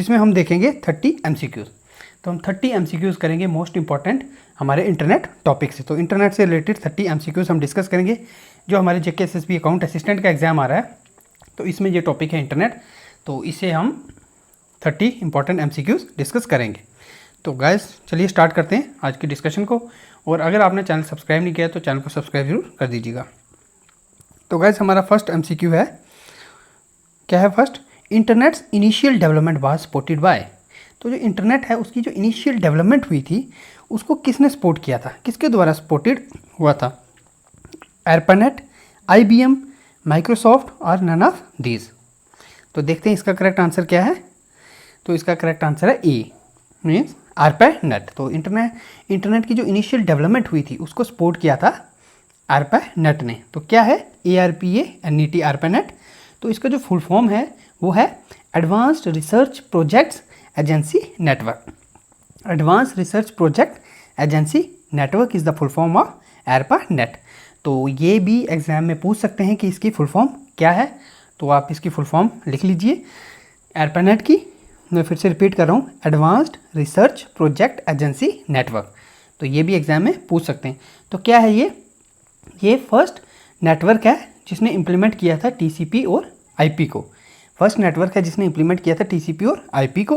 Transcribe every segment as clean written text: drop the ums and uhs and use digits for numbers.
इसमें हम देखेंगे 30 MCQs। तो हम 30 MCQs करेंगे मोस्ट इंपॉर्टेंट हमारे इंटरनेट टॉपिक से। तो इंटरनेट से रिलेटेड 30 MCQs हम डिस्कस करेंगे जो हमारे JKSSB अकाउंट असिस्टेंट का एग्जाम आ रहा है। तो इसमें ये टॉपिक है इंटरनेट, तो इसे हम 30 इंपॉर्टेंट MCQs डिस्कस करेंगे। तो गाइस चलिए स्टार्ट करते हैं आज की डिस्कशन को। और अगर आपने चैनल सब्सक्राइब नहीं किया तो चैनल को सब्सक्राइब जरूर कर दीजिएगा। तो गाइस हमारा फर्स्ट MCQ है, क्या है first, internets initial development was supported by. तो जो इंटरनेट है उसकी जो इनिशियल डेवलपमेंट हुई थी उसको किसने सपोर्ट किया था, किसके द्वारा सपोर्टेड हुआ था? एर्पानेट, IBM, माइक्रोसॉफ्ट और नन ऑफ दीज। तो देखते हैं इसका करेक्ट आंसर क्या है। तो इसका करेक्ट आंसर है ए, मीन्स ARPANET। तो इंटरनेट की जो इनिशियल डेवलपमेंट हुई थी उसको सपोर्ट किया था ARPANET ने। तो क्या है ARPANET, ARPANET। तो इसका जो फुल फॉर्म है वो है advanced research projects agency network. Advance research project agency network is the full form of ARPANET। तो ये भी एग्जाम में पूछ सकते हैं कि इसकी फुल फॉर्म क्या है। तो आप इसकी फुल फॉर्म लिख लीजिए ARPANET की। मैं फिर से रिपीट कर रहा हूँ, advanced research project agency network. तो ये भी एग्जाम में पूछ सकते हैं। तो क्या है ये फर्स्ट नेटवर्क है जिसने इम्प्लीमेंट किया था TCP और IP को। फर्स्ट नेटवर्क है जिसने इम्प्लीमेंट किया था TCP और IP को।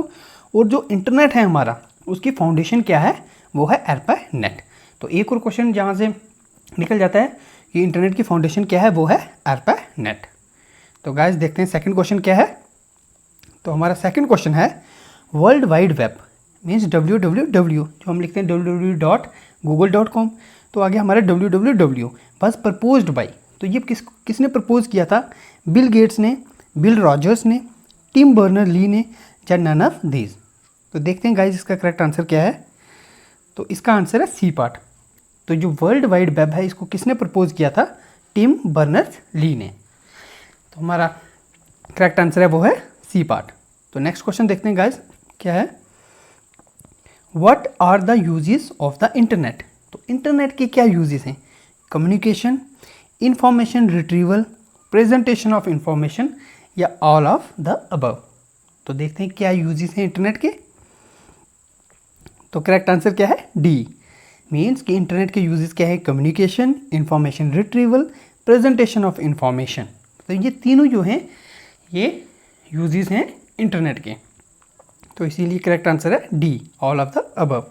और जो इंटरनेट है हमारा उसकी फाउंडेशन क्या है, वो है ARPANET। तो एक और क्वेश्चन जहाँ से निकल जाता है कि इंटरनेट की फाउंडेशन क्या है, वो है ARPANET। तो गाइस देखते हैं सेकंड क्वेश्चन क्या है। तो हमारा सेकंड क्वेश्चन है world wide web means www, जो हम लिखते हैं www.google.com। तो आगे हमारे www बस प्रपोज्ड बाई। तो ये किसने प्रपोज किया था? बिल गेट्स ने, बिल रॉजर्स ने, टिम बर्नर ली ने, या नन ऑफ दीज। तो देखते हैं गाइस इसका करेक्ट आंसर क्या है। तो इसका आंसर है सी पार्ट। तो जो वर्ल्ड वाइड वेब है इसको किसने प्रपोज किया था? टिम बर्नर्स ली ने। तो हमारा करेक्ट आंसर है वो है सी पार्ट। तो नेक्स्ट क्वेश्चन देखते हैं गाइस क्या है। What are the uses of the internet. तो इंटरनेट के क्या यूजेस हैं? Communication, information retrieval, presentation of information, या ऑल ऑफ द अबव। तो देखते हैं क्या यूजेस हैं इंटरनेट के। तो करेक्ट आंसर क्या है? डी, मीन्स कि इंटरनेट के यूजेस क्या है? Communication, information retrieval, presentation of information. तो ये तीनों जो हैं ये यूजेस हैं इंटरनेट के। तो इसीलिए करेक्ट आंसर है D, all of the above.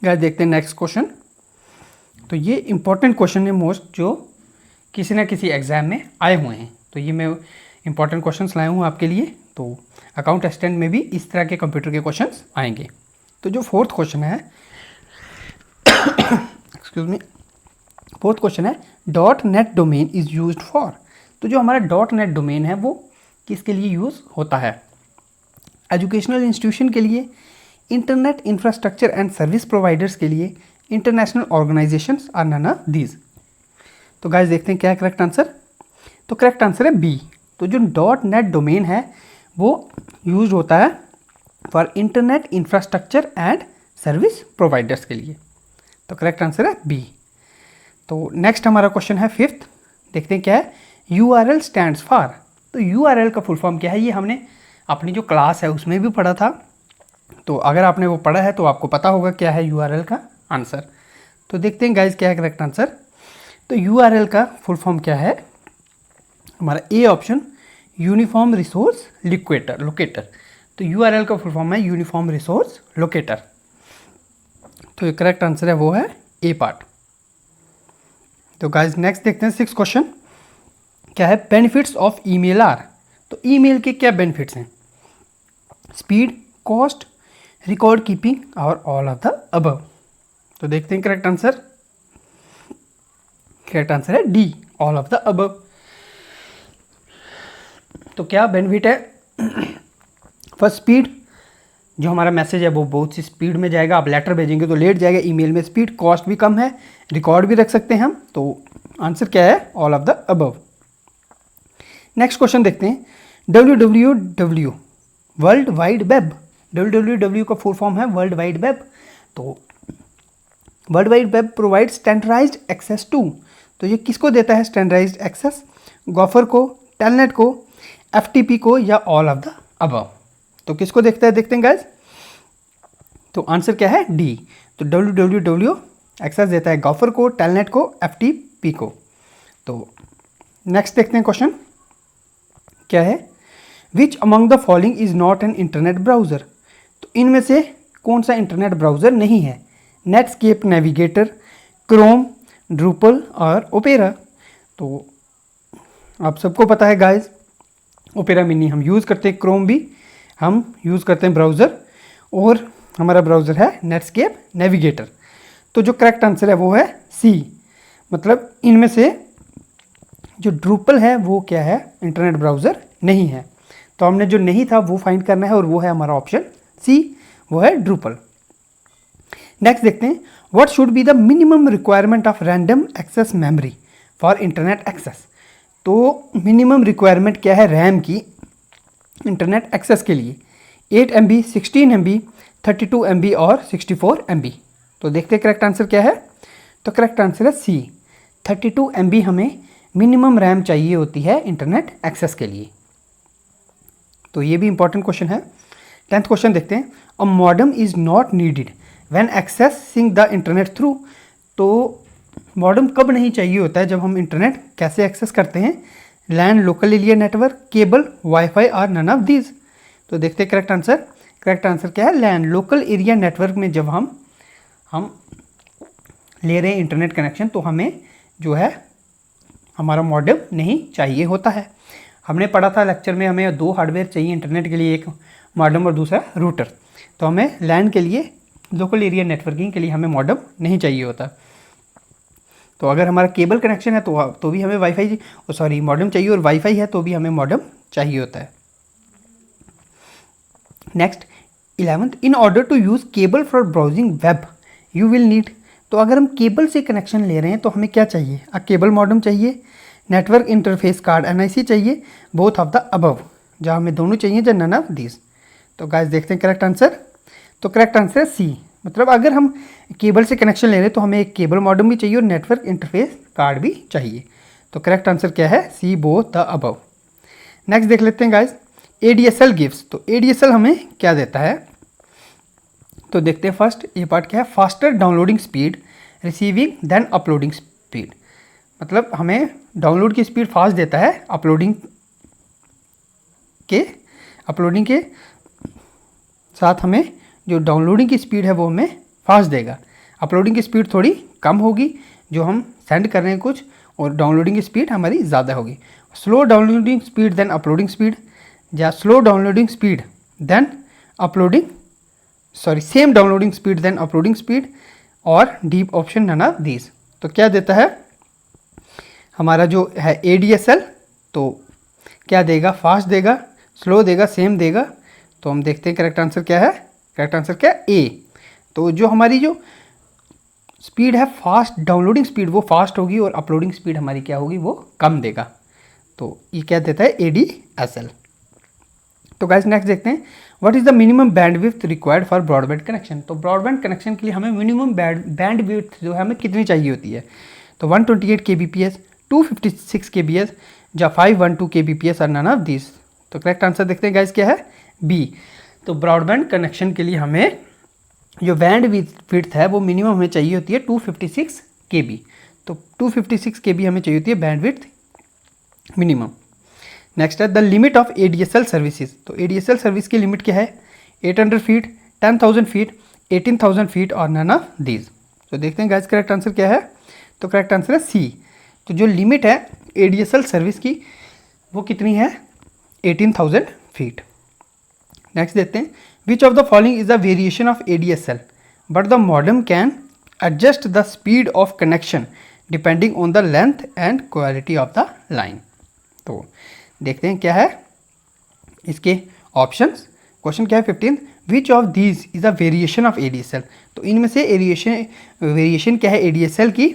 Guys देखते हैं नेक्स्ट क्वेश्चन। तो ये इंपॉर्टेंट क्वेश्चन है मोस्ट, जो किसी ना किसी एग्जाम में आए हुए हैं। तो ये मैं इंपॉर्टेंट क्वेश्चंस लाया हूँ आपके लिए। तो अकाउंट असिस्टेंट में भी इस तरह के कंप्यूटर के क्वेश्चंस आएंगे। तो जो फोर्थ क्वेश्चन है एक्सक्यूज मी, फोर्थ क्वेश्चन है .NET domain is used for. तो जो हमारा .NET डोमेन है वो किसके लिए यूज़ होता है? एजुकेशनल इंस्टीट्यूशन के लिए, internet infrastructure and service providers के लिए, इंटरनेशनल ऑर्गेनाइजेशंस और नन ऑफ दीज। तो गाइस देखते हैं क्या है करेक्ट आंसर। तो करेक्ट आंसर है बी। तो जो .NET डोमेन है वो यूज होता है for internet infrastructure and service providers के लिए। तो करेक्ट आंसर है बी। तो नेक्स्ट हमारा क्वेश्चन है फिफ्थ, देखते हैं क्या है। URL stands for. तो URL का फुल फॉर्म क्या है? ये हमने अपनी जो क्लास है उसमें भी पढ़ा था। तो अगर आपने वो पढ़ा है तो आपको पता होगा क्या है URL का आंसर। तो देखते हैं गाइज क्या है करेक्ट आंसर। तो URL का फुल फॉर्म क्या है? हमारा A option, uniform resource locator. तो URL का फुल फॉर्म है यूनिफॉर्म रिसोर्स लोकेटर। तो करेक्ट आंसर है वो है ए पार्ट। तो गाइज नेक्स्ट देखते हैं सिक्स क्वेश्चन क्या है। Benefits of email are. तो ईमेल के क्या बेनिफिट्स हैं? स्पीड, कॉस्ट, रिकॉर्ड कीपिंग और ऑल ऑफ द अबव। तो देखते हैं करेक्ट आंसर। करेक्ट आंसर है D, all of the above. तो क्या बेनिफिट है? फर्स्ट स्पीड, जो हमारा मैसेज है वो बहुत सी स्पीड में जाएगा। आप लेटर भेजेंगे तो लेट जाएगा, ईमेल में स्पीड, कॉस्ट भी कम है, रिकॉर्ड भी रख सकते हैं हम। तो आंसर क्या है? All of the above. Next question देखते हैं। www world wide web. www का फुल फॉर्म है वर्ल्ड वाइड वेब। तो world wide web provide standardised access to. तो ये किसको देता है स्टैंडर्डाइज्ड एक्सेस? गॉफर को, टेलनेट को, FTP को, या ऑल ऑफ द अबव। तो किसको देखते हैं गाइज, तो आंसर क्या है डी। तो WWW एक्सेस देता है गॉफर को, टेलनेट को, FTP को। तो नेक्स्ट देखते हैं क्वेश्चन क्या है, विच among the following is not an internet browser. तो इनमें से कौन सा इंटरनेट ब्राउज़र नहीं है, नेटस्केप नेविगेटर, क्रोम, ड्रूपल और ओपेरा। तो आप सबको पता है गाइज, ओपेरा मिनी हम यूज़ करते हैं, क्रोम भी हम यूज़ करते हैं ब्राउज़र, और हमारा ब्राउज़र है नेटस्केप नेविगेटर। तो जो करेक्ट आंसर है वो है सी, मतलब इनमें से जो ड्रूपल है वो क्या है, इंटरनेट ब्राउज़र नहीं है। तो हमने जो नहीं था वो फाइंड करना है, और वो है हमारा ऑप्शन सी, वो है ड्रूपल। नेक्स्ट देखते हैं, what should be the minimum requirement of random access memory for internet access. तो मिनिमम रिक्वायरमेंट क्या है रैम की इंटरनेट एक्सेस के लिए, 8 MB, 16 MB, 32 MB और 64 MB। तो देखते हैं करेक्ट आंसर क्या है, तो करेक्ट आंसर है सी, 32 MB हमें मिनिमम रैम चाहिए होती है इंटरनेट एक्सेस के लिए। तो ये भी इंपॉर्टेंट क्वेश्चन है। 10th क्वेश्चन देखते हैं, a modem is not needed when accessing the internet through. तो मॉडेम कब नहीं चाहिए होता है, जब हम इंटरनेट कैसे एक्सेस करते हैं, LAN, local area network, cable, wifi और नन ऑफ दीज। तो देखते हैं करेक्ट आंसर, करेक्ट आंसर क्या है, लैन, लोकल एरिया नेटवर्क में जब हम ले रहे हैं इंटरनेट कनेक्शन, तो हमें जो है हमारा मॉडेम नहीं चाहिए होता है। हमने पढ़ा था लेक्चर में, हमें 2 हार्डवेयर चाहिए इंटरनेट के लिए, एक मॉडेम और दूसरा रूटर। तो हमें लैन के लिए, लोकल एरिया नेटवर्किंग के लिए हमें मॉडेम नहीं चाहिए होता। तो अगर हमारा केबल कनेक्शन है तो भी हमें वाईफाई, सॉरी मॉडेम चाहिए, और वाईफाई है तो भी हमें मॉडेम चाहिए होता है। Next 11th, in order to use cable for browsing web you will need. तो अगर हम केबल से कनेक्शन ले रहे हैं तो हमें क्या चाहिए, केबल मॉडेम चाहिए, नेटवर्क इंटरफेस कार्ड NIC चाहिए, बोथ ऑफ द अबव, जहाँ हमें दोनों चाहिए, जो नन ऑफ दिस। तो गाइस देखते हैं करेक्ट आंसर, तो करेक्ट आंसर है सी, मतलब अगर हम केबल से कनेक्शन ले रहे हैं तो हमें एक केबल मॉडेम भी चाहिए और नेटवर्क इंटरफेस कार्ड भी चाहिए। तो करेक्ट आंसर क्या है, सी, बोथ द अबव। नेक्स्ट देख लेते हैं गाइस, ADSL गिव्स। तो ADSL हमें क्या देता है, तो देखते हैं फर्स्ट ये पार्ट क्या है, faster downloading speed receiving than uploading speed. मतलब हमें डाउनलोड की स्पीड फास्ट देता है, अपलोडिंग के साथ हमें जो डाउनलोडिंग की स्पीड है वो हमें फास्ट देगा। अपलोडिंग की स्पीड थोड़ी कम होगी, जो हम सेंड कर रहे हैं कुछ, और डाउनलोडिंग की स्पीड हमारी ज़्यादा होगी। Slow downloading speed than uploading speed, या slow downloading speed than uploading, sorry same downloading speed than uploading speed, और D option none of these. तो क्या देता है हमारा जो है ADSL, तो क्या देगा, फास्ट देगा, स्लो देगा, सेम देगा। तो हम देखते हैं करेक्ट आंसर क्या है, करेक्ट आंसर क्या है ए। तो जो हमारी जो स्पीड है फास्ट डाउनलोडिंग स्पीड वो फास्ट होगी, और अपलोडिंग स्पीड हमारी क्या होगी, वो कम देगा। तो ये क्या देता है, ADSL। तो गाइस नेक्स्ट देखते हैं, what is the minimum bandwidth required for broadband connection. तो ब्रॉडबैंड कनेक्शन के लिए हमें मिनिमम बैंडविड्थ जो है हमें कितनी चाहिए होती है, तो 128 kbps, 256 kbps, या 512 kbps और नन ऑफ दिस। तो करेक्ट आंसर देखते हैं गाइस क्या है, बी। तो ब्रॉडबैंड कनेक्शन के लिए हमें जो बैंडविड्थ है वो मिनिमम हमें चाहिए होती है 256 kb। तो 256 kb हमें चाहिए होती है बैंडविड्थ मिनिमम। नेक्स्ट है the limit of ADSL services. तो ADSL सर्विस की लिमिट क्या है, 800 फीट, 10,000 फीट, 18,000 फीट और नन ऑफ दीज। तो देखते हैं गाइस करेक्ट आंसर क्या है, तो करेक्ट आंसर है सी। तो जो लिमिट है ADSL सर्विस की वो कितनी है, 18,000 फीट। नेक्स्ट देखते हैं, which of the following is the variation of ADSL but the modem can adjust the speed of connection depending on the length and quality of the line. तो देखते हैं क्या है इसके ऑप्शंस। क्वेश्चन क्या है 15, which of these is a variation of ADSL। तो इनमें से वेरिएशन क्या है ADSL की,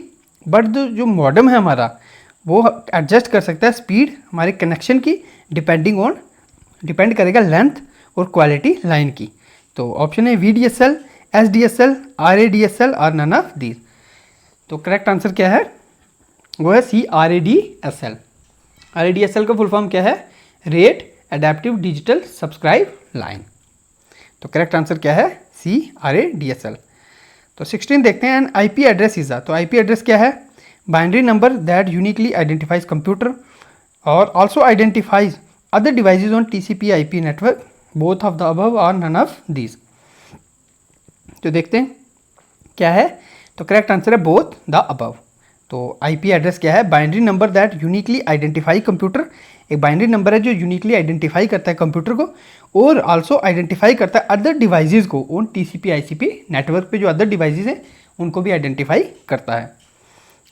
बट जो मॉडेम है हमारा वो एडजस्ट कर सकता है स्पीड हमारे कनेक्शन की, डिपेंड करेगा लेंथ और क्वालिटी लाइन की। तो ऑप्शन है VDSL, SDSL, RADSL और नन ऑफ दीज। तो करेक्ट आंसर क्या है, वो है सी, RADSL। RADSL का फुल फॉर्म क्या है, rate adaptive digital subscribe line. तो करेक्ट आंसर क्या है? CRADSL। तो 16 देखते हैं, एन IP एड्रेस इज तो IP एड्रेस क्या है? Binary number that uniquely identifies computer और also identifies other devices on TCP IP network, both of the above और नन ऑफ दीज। तो देखते हैं क्या है, तो करेक्ट आंसर है बोथ द अबव। तो IP एड्रेस क्या है? Binary number that uniquely identify computer, एक बाइनरी नंबर है जो यूनिकली आइडेंटिफाई करता है कंप्यूटर को और आल्सो आइडेंटिफाई करता है अदर डिवाइसेस को ऑन TCP ICP नेटवर्क पे, जो अदर डिवाइसेस हैं उनको भी आइडेंटिफाई करता है।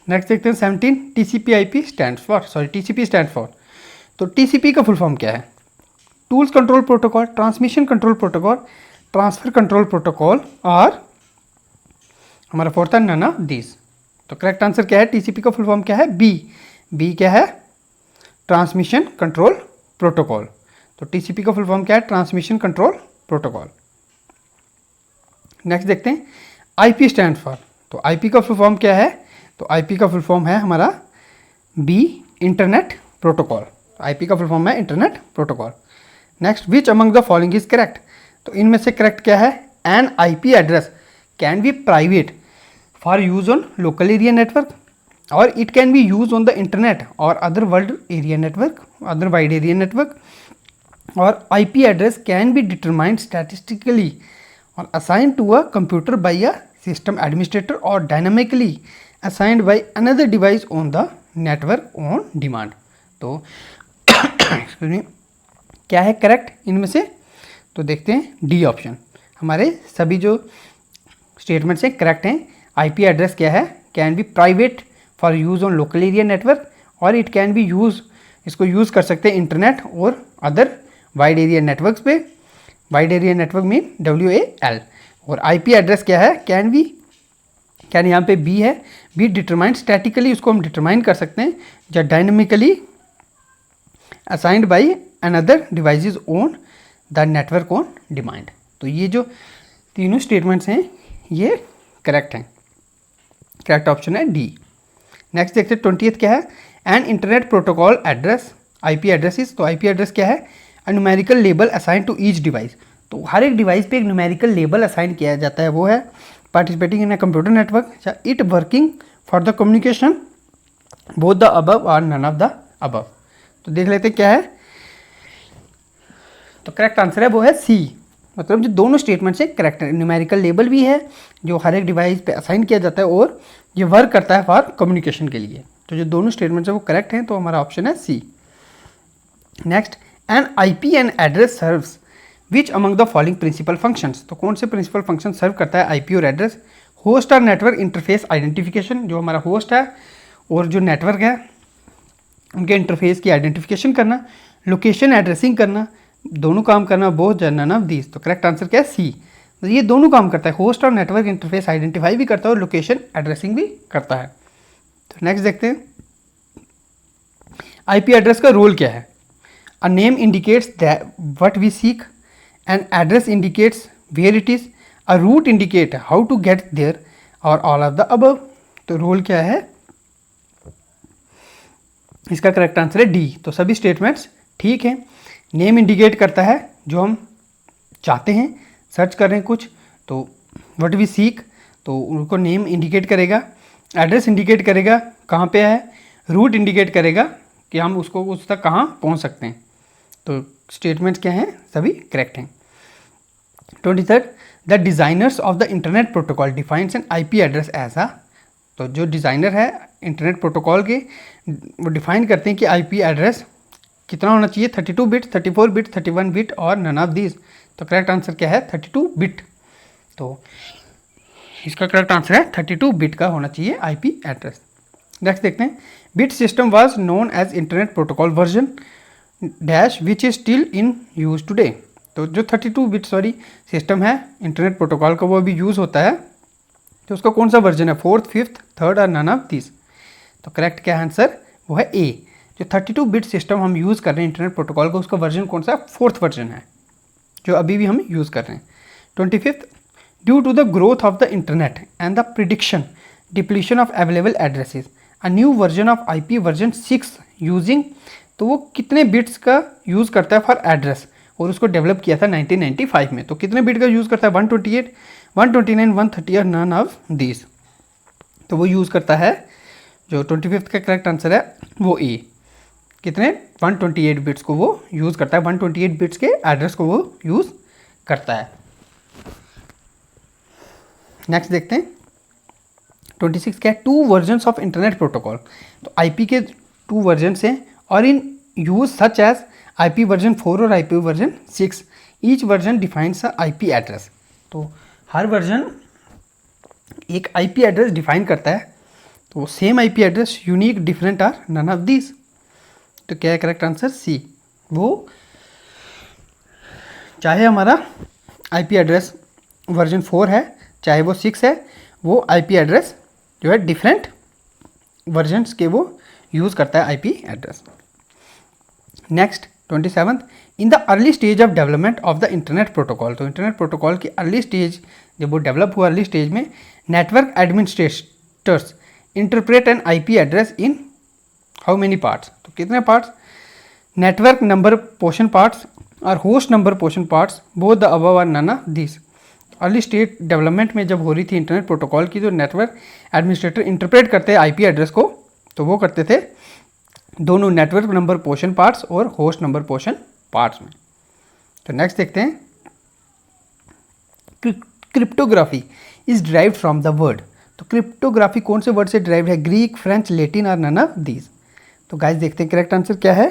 नेक्स्ट देखते हैं 17, TCP स्टैंड्स फॉर। तो TCP का फुल फॉर्म क्या है? Tools control protocol, transmission control protocol, transfer control protocol और हमारा फोर्थ है नन ऑफ दिस। तो करेक्ट आंसर क्या है? TCP का फुल फॉर्म क्या है? बी क्या है? Transmission control protocol. तो TCP का फुल फॉर्म क्या है? Transmission control protocol. नेक्स्ट देखते हैं IP स्टैंड फॉर। तो IP का फुल फॉर्म क्या है? तो IP का फुल फॉर्म है हमारा B, इंटरनेट प्रोटोकॉल। IP का फुल फॉर्म है internet protocol. Next, which among the following is correct. तो इनमें से करेक्ट क्या है? An IP address can be private for use on local area network और it can be use on the internet और other world area network, other wide area network. और IP address can be determined statistically और assign to a computer by a system administrator और dynamically assigned by another device on the network on demand. तो excuse me, क्या है correct इनमें से? तो देखते हैं D ऑप्शन। हमारे सभी जो स्टेटमेंट्स हैं करेक्ट हैं। IP एड्रेस क्या है? Can be private for use on local area network और इट कैन बी यूज़, इसको यूज़ कर सकते हैं इंटरनेट और अदर वाइड एरिया नेटवर्क्स पे। Wide area network mean WAL। और IP एड्रेस क्या है? कैन यहाँ पे B है, B डिटरमाइंड स्टैटिकली, उसको हम डिटरमाइन कर सकते हैं, या dynamically assigned by another devices on the network on demand. तो ये जो तीनों स्टेटमेंट्स हैं ये करेक्ट हैं। करेक्ट ऑप्शन है D। नेक्स्ट देखते हैं 20th क्या है? An internet protocol address IP addresses. तो IP एड्रेस क्या है? A numerical label assign to each device. तो हर एक डिवाइस पे एक न्यूमेरिकल लेबल असाइन किया जाता है, वो है participating in a computer network, it working for the communication both the above और नन ऑफ द अबव। तो देख लेते हैं क्या है, तो करेक्ट आंसर है वो है C। मतलब जो दोनों स्टेटमेंट्स हैं करेक्ट है। न्यूमेरिकल लेबल भी है जो हर एक डिवाइस पे असाइन किया जाता है और ये वर्क करता है फॉर कम्युनिकेशन के लिए। तो जो दोनों स्टेटमेंट्स हैं वो करेक्ट हैं, तो हमारा ऑप्शन है C। Next, an IP and address serves which among the following principal functions. तो कौन से प्रिंसिपल फंक्शन सर्व करता है IP और एड्रेस? होस्ट और नेटवर्क इंटरफेस आइडेंटिफिकेशन, जो हमारा होस्ट है और जो नेटवर्क है उनके इंटरफेस की आइडेंटिफिकेशन करना, लोकेशन एड्रेसिंग करना, दोनों काम करना, बोथ नन ऑफ दीज। तो करेक्ट आंसर क्या है? C। तो ये दोनों काम करता है, होस्ट और नेटवर्क इंटरफेस आइडेंटिफाई भी करता है और लोकेशन एड्रेसिंग भी करता है। तो नेक्स्ट देखते हैं IP एड्रेस का रोल क्या है? A name indicates what we seek, an address indicates where it is, a route indicate how to get there और ऑल ऑफ द अबव। तो रोल क्या है इसका? करेक्ट आंसर है D। तो सभी स्टेटमेंट्स ठीक हैं। नेम इंडिकेट करता है जो हम चाहते हैं, सर्च कर रहे हैं कुछ, तो व्हाट वी सीक, तो उनको नेम इंडिकेट करेगा। एड्रेस इंडिकेट करेगा कहाँ पे है, रूट इंडिकेट करेगा कि हम उसको उस तक कहाँ पहुँच सकते हैं। तो स्टेटमेंट्स क्या हैं? सभी करेक्ट हैं। 23rd, the designers of the internet protocol defines an IP address as a. तो जो डिज़ाइनर है इंटरनेट प्रोटोकॉल के, वो डिफाइन करते हैं कि IP एड्रेस कितना होना चाहिए, 32 बिट, 34 बिट, 31 बिट और नन ऑफ दीज। तो करेक्ट आंसर क्या है? 32 बिट। तो इसका करेक्ट आंसर है 32 बिट का होना चाहिए IP एड्रेस। नेक्स्ट देखते हैं, bit system was known as internet protocol version dash which is still in use today. तो जो 32 बिट सिस्टम है इंटरनेट प्रोटोकॉल का, वो अभी यूज़ होता है, तो उसका कौन सा वर्जन है? 4th, 5th, 3rd और नन ऑफ दिस। तो करेक्ट क्या आंसर? वो है A। जो 32 बिट सिस्टम हम यूज़ कर रहे हैं इंटरनेट प्रोटोकॉल का, उसका वर्जन कौन सा? 4th वर्जन है, जो अभी भी हम यूज़ कर रहे हैं। 25th, due to the growth of the internet and the prediction depletion of available addresses, a new version of IP version 6 using. तो वो कितने बिट्स का यूज़ करता है फॉर एड्रेस? और उसको डेवलप किया था 1995 में। तो कितने बिट का यूज़ करता है? 128, 129, 130 और नन ऑफ दिस। तो वो यूज़ करता है, जो 25th का करेक्ट आंसर है वो ए। कितने? 128 बिट्स को वो यूज़ करता है, 128 बिट्स के एड्रेस को वो यूज़ करता है। नेक्स्ट देखते हैं 26 क्या है? 2 वर्जन्स ऑफ इंटरनेट प्रोटोकॉल। तो आईपी के 2 वर्जन्स हैं और in use such as IP version 4 और IP version 6। Each version defines a IP address. तो हर वर्जन एक आईपी एड्रेस डिफाइन करता है। तो same IP address, unique, different are none of this. तो क्या है करेक्ट आंसर? सी। वो चाहे हमारा आईपी एड्रेस वर्जन 4 है, चाहे वो 6 है, वो आईपी एड्रेस जो है डिफरेंट वर्जन्स के वो यूज़ करता है IP address. Next 27, in the early stage of development of the internet protocol. तो इंटरनेट प्रोटोकॉल की अर्ली स्टेज, जब वो डेवलप हुआ अर्ली स्टेज में, network administrators interpret an IP address in how many parts. तो कितने parts? Network number portion parts और host number portion parts, both the above or none of this. Early stage development में जब हो रही थी internet protocol की, तो नेटवर्क एडमिनिस्ट्रेटर इंटरप्रेट करते हैं आईपी एड्रेस को, तो वो करते थे दोनों नेटवर्क नंबर पोर्शन पार्ट्स और होस्ट नंबर पोर्शन पार्ट्स में। तो नेक्स्ट देखते हैं cryptography is derived from the word. तो क्रिप्टोग्राफी कौन से वर्ड से डिराइव्ड है? ग्रीक, फ्रेंच, लैटिन और नन ऑफ दीज। तो गाइस देखते हैं करेक्ट आंसर क्या है।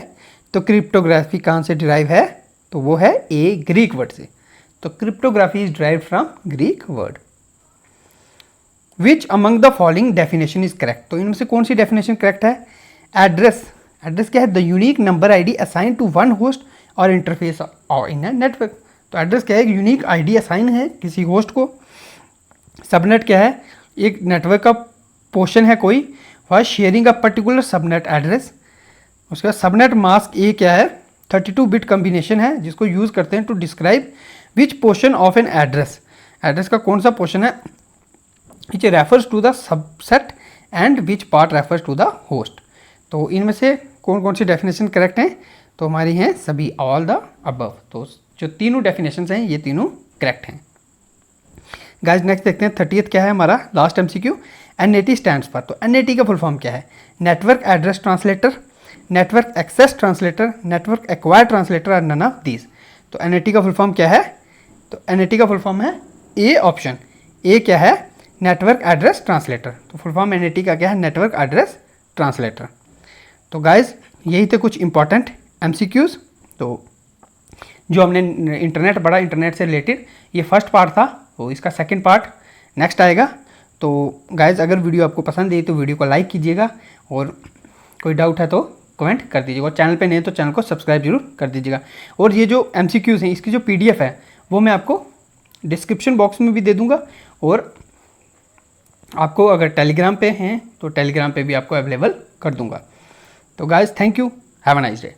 तो क्रिप्टोग्राफी कहाँ से डिराइव है? तो वो है ए, ग्रीक वर्ड से। तो cryptography is derived from Greek word. Which among the following definition is correct. तो इनमें से कौन सी डेफिनेशन करेक्ट है? एड्रेस, एड्रेस क्या है? The unique number ID assign to one host और इंटरफेस और इन नेटवर्क। तो एड्रेस क्या है? यूनिक आईडी असाइन है किसी होस्ट को। सबनेट क्या है? एक नेटवर्क का पोर्शन है कोई, वह sharing a particular subnet address. उसके बाद सबनेट मास्क ए क्या है? 32 बिट कॉम्बिनेशन है जिसको यूज़ करते हैं to describe which portion of an address. Address का कौन सा पोर्शन है which refers to the subset and which part refers to the host. तो इनमें से कौन कौन सी डेफिनेशन करेक्ट हैं? तो हमारी हैं सभी, ऑल द अबव। तो जो तीनों डेफिनेशंस हैं ये तीनों करेक्ट हैं। गाइस नेक्स्ट देखते हैं 30th क्या है हमारा last MCQ. NAT stands for. तो एनएटी का फुल फॉर्म क्या है? Network address translator, network access translator, network acquire translator और नन ऑफ दिस। तो एनएटी का फुल फॉर्म क्या है? तो एनएटी का फुल फॉर्म है ए ऑप्शन। ए क्या है? Network address translator. तो फुल फॉर्म एनएटी का क्या है? Network address translator. तो गाइस यही थे कुछ इंपॉर्टेंट एमसीक्यूज़। तो जो हमने इंटरनेट पढ़ा, इंटरनेट से रिलेटेड, ये फर्स्ट पार्ट था। तो इसका सेकंड पार्ट नेक्स्ट आएगा। तो गाइस अगर वीडियो आपको पसंद आई तो वीडियो को लाइक कीजिएगा और कोई डाउट है तो कमेंट कर दीजिएगा। और चैनल पे नहीं तो चैनल को सब्सक्राइब जरूर कर दीजिएगा। और ये जो एमसीक्यूज़ हैं इसकी जो पीडीएफ है वो मैं आपको डिस्क्रिप्शन बॉक्स में भी दे दूँगा, और आपको अगर टेलीग्राम पे हैं तो टेलीग्राम पे भी आपको अवेलेबल कर दूँगा। तो guys thank you, have a nice day.